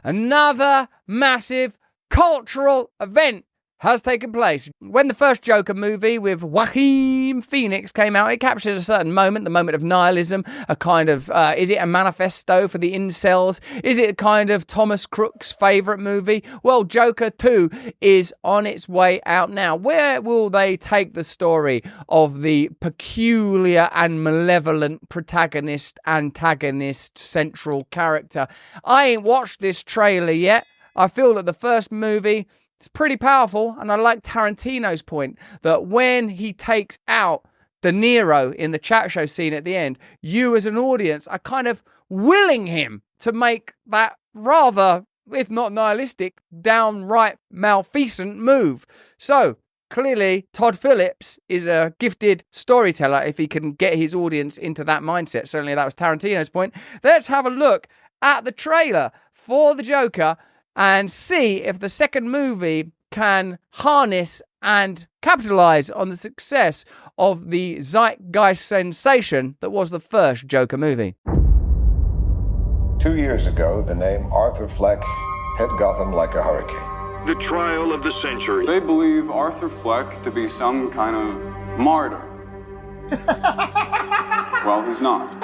another massive cultural event has taken place. When the first Joker movie with Joaquin Phoenix came out, it captured a certain moment, the moment of nihilism, a kind of, is it a manifesto for the incels? Is it a kind of Thomas Crook's favourite movie? Well, Joker 2 is on its way out now. Where will they take the story of the peculiar and malevolent protagonist, antagonist, central character? I ain't watched this trailer yet. I feel that the first movie, it's pretty powerful, and I like Tarantino's point that when he takes out De Niro in the chat show scene at the end, you as an audience are kind of willing him to make that rather, if not nihilistic, downright malfeasant move. So, clearly, Todd Phillips is a gifted storyteller if he can get his audience into that mindset. Certainly that was Tarantino's point. Let's have a look at the trailer for the Joker and see if the second movie can harness and capitalize on the success of the zeitgeist sensation that was the first Joker movie. 2 years ago, the name Arthur Fleck hit Gotham like a hurricane. The trial of the century. They believe Arthur Fleck to be some kind of martyr. Well, he's not.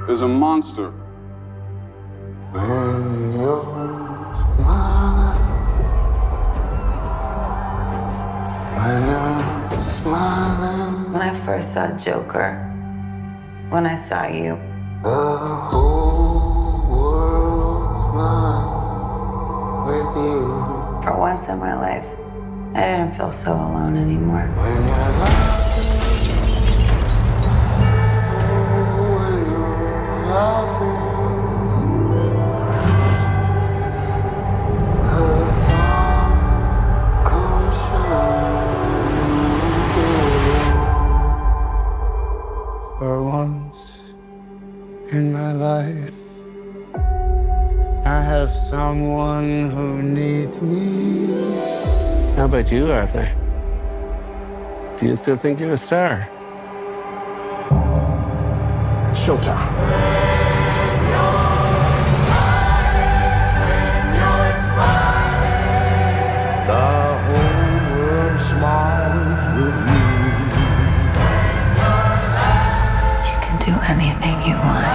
There's a monster. When you're smiling, when you're smiling, When I first saw Joker, when I saw you, the whole world smiles with you. for once in my life, I didn't feel so alone anymore. When you're laughing, oh, when you're laughing. For once in my life, I have someone who needs me. How about you, Arthur? Do you still think you're a star? Showtime. The whole world smiles with you. You can do anything you want.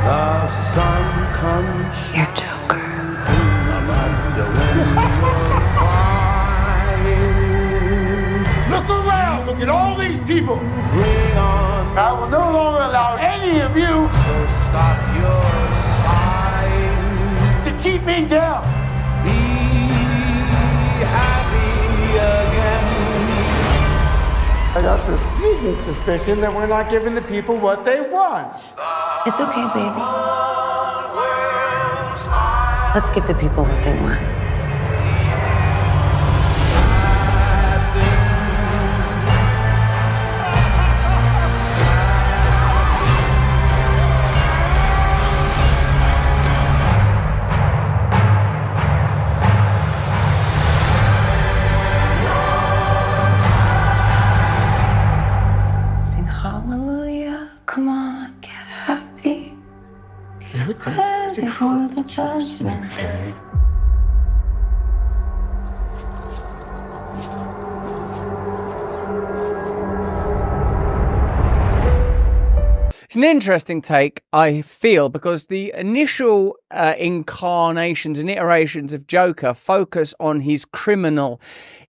The sun comes You're Joker. Look around! Look at all these people! Bring on. I will no longer allow any of you So stop your sighing. to keep me down! Be happy again. I got the sneaking suspicion that we're not giving the people what they want. It's okay, baby. Let's give the people what they want. Sing hallelujah. Come on, get happy. Get ready for the judgment day. It's an interesting take, I feel, because the initial incarnations and iterations of Joker focus on his criminal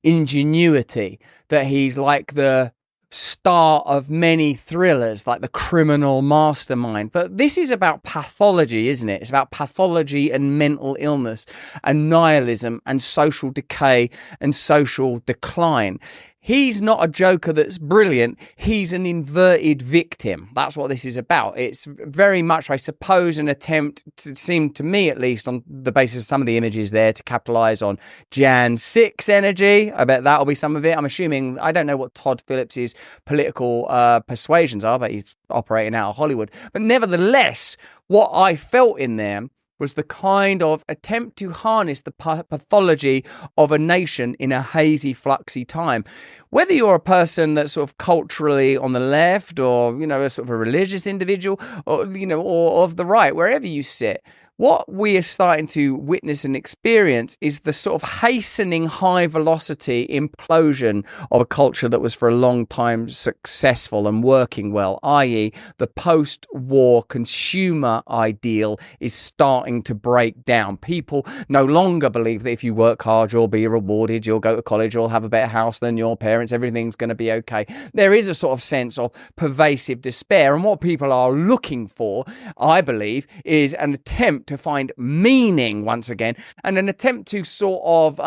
ingenuity, that he's like the star of many thrillers, like the criminal mastermind. But this is about pathology, isn't it? It's about pathology and mental illness and nihilism and social decay and social decline. He's not a Joker that's brilliant. He's an inverted victim. That's what this is about. It's very much, I suppose, an attempt, to seem to me at least, on the basis of some of the images there, to capitalize on Jan 6 energy. I bet that'll be some of it. I'm assuming, I don't know what Todd Phillips's political persuasions are, but he's operating out of Hollywood. But nevertheless, what I felt in there was the kind of attempt to harness the pathology of a nation in a hazy, fluxy time. Whether you're a person that's sort of culturally on the left or, a sort of a religious individual or, or of the right, wherever you sit, what we are starting to witness and experience is the sort of hastening high velocity implosion of a culture that was for a long time successful and working well, i.e. the post-war consumer ideal is starting to break down. People no longer believe that if you work hard, you'll be rewarded, you'll go to college, you'll have a better house than your parents, everything's going to be okay. There is a sort of sense of pervasive despair, and what people are looking for, I believe, is an attempt to find meaning once again, and an attempt to sort of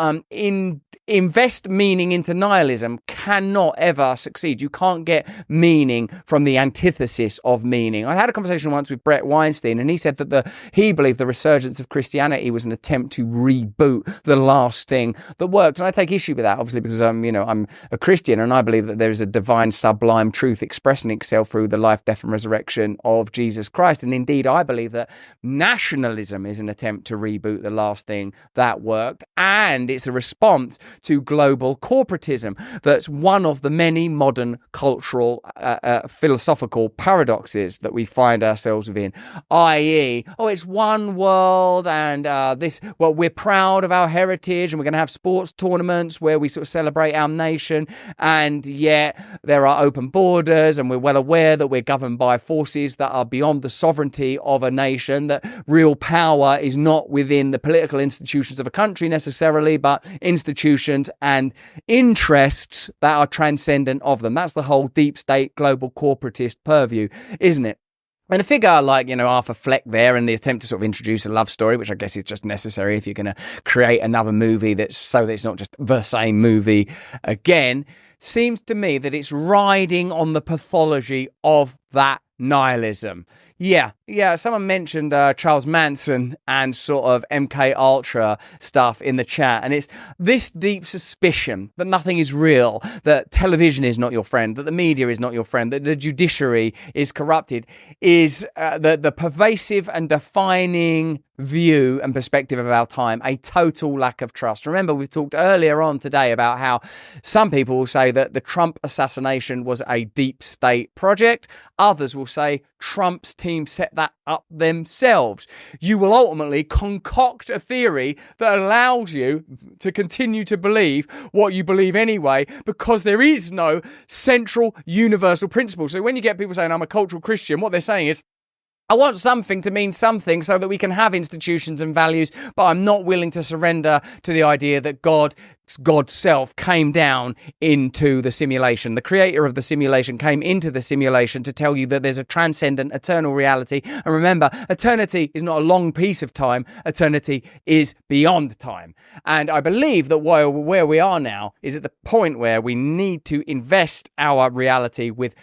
invest meaning into nihilism cannot ever succeed. You can't get meaning from the antithesis of meaning. I had a conversation once with Brett Weinstein, and he said that he believed the resurgence of Christianity was an attempt to reboot the last thing that worked. And I take issue with that, obviously, because I'm a Christian, and I believe that there is a divine, sublime truth expressing itself through the life, death, and resurrection of Jesus Christ. And indeed, I believe that nationalism is an attempt to reboot the last thing that worked, and it's a response to global corporatism. That's one of the many modern cultural philosophical paradoxes that we find ourselves within, i.e. it's one world, and we're proud of our heritage, and we're going to have sports tournaments where we sort of celebrate our nation, and yet there are open borders, and we're well aware that we're governed by forces that are beyond the sovereignty of a nation, that real power is not within the political institutions of a country necessarily, but institutions and interests that are transcendent of them. That's the whole deep state global corporatist purview, isn't it? And a figure like, Arthur Fleck there, and the attempt to sort of introduce a love story, which I guess is just necessary if you're going to create another movie that it's not just the same movie again, seems to me that it's riding on the pathology of that nihilism. Yeah. Someone mentioned Charles Manson and sort of MK Ultra stuff in the chat, and it's this deep suspicion that nothing is real, that television is not your friend, that the media is not your friend, that the judiciary is corrupted, is the pervasive and defining view and perspective of our time, a total lack of trust. Remember, we've talked earlier on today about how some people will say that the Trump assassination was a deep state project. Others will say Trump's team set that up themselves. You will ultimately concoct a theory that allows you to continue to believe what you believe anyway, because there is no central universal principle. So when you get people saying, I'm a cultural Christian, what they're saying is, I want something to mean something so that we can have institutions and values, but I'm not willing to surrender to the idea that God's self came down into the simulation. The creator of the simulation came into the simulation to tell you that there's a transcendent eternal reality. And remember, eternity is not a long piece of time. Eternity is beyond time. And I believe that where we are now is at the point where we need to invest our reality with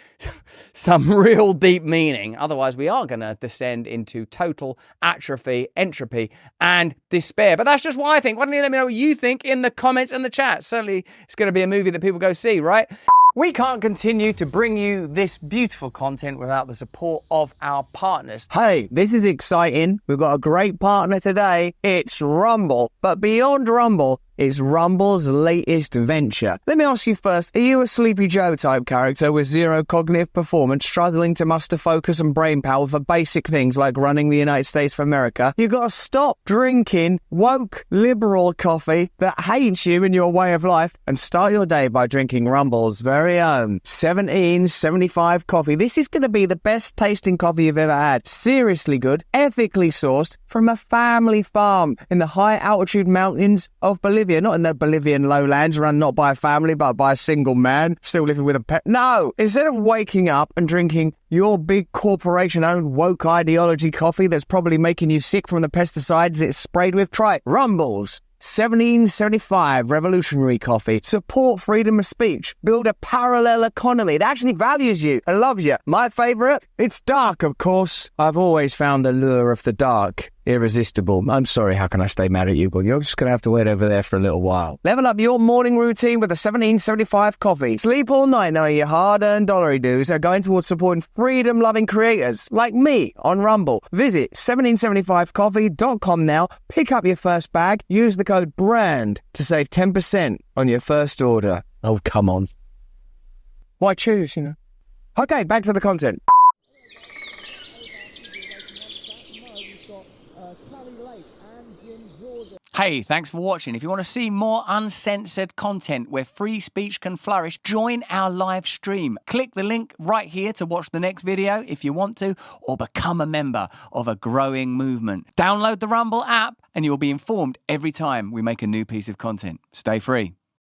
some real deep meaning. Otherwise, we are going to descend into total atrophy, entropy, and despair. But that's just what I think. Why don't you let me know what you think in the comments and the chat? Certainly it's going to be a movie that people go see, right? We can't continue to bring you this beautiful content without the support of our partners. Hey, this is exciting. We've got a great partner today. It's Rumble. But beyond Rumble is Rumble's latest venture. Let me ask you first, are you a Sleepy Joe type character with zero cognitive performance, struggling to muster focus and brain power for basic things like running the United States of America? You gotta stop drinking woke liberal coffee that hates you and your way of life and start your day by drinking Rumble's very own 1775 coffee. This is gonna be the best tasting coffee you've ever had. Seriously good, ethically sourced from a family farm in the high altitude mountains of Bolivia. Not in the Bolivian lowlands run not by a family but by a single man still living with a pet. No! Instead of waking up and drinking your big corporation-owned woke ideology coffee that's probably making you sick from the pesticides it's sprayed with, try Rumble's 1775 revolutionary coffee. Support freedom of speech. Build a parallel economy that actually values you and loves you. My favourite? It's dark, of course. I've always found the lure of the dark irresistible. I'm sorry, how can I stay mad at you? But you're just going to have to wait over there for a little while. Level up your morning routine with a 1775 coffee. Sleep all night knowing your hard-earned dollary dues are going towards supporting freedom-loving creators like me on Rumble. Visit 1775coffee.com now, pick up your first bag, use the code BRAND to save 10% on your first order. Oh, come on. Why choose, you know? Okay, back to the content. Hey, thanks for watching. If you want to see more uncensored content where free speech can flourish, join our live stream. Click the link right here to watch the next video if you want to, or become a member of a growing movement. Download the Rumble app and you'll be informed every time we make a new piece of content. Stay free.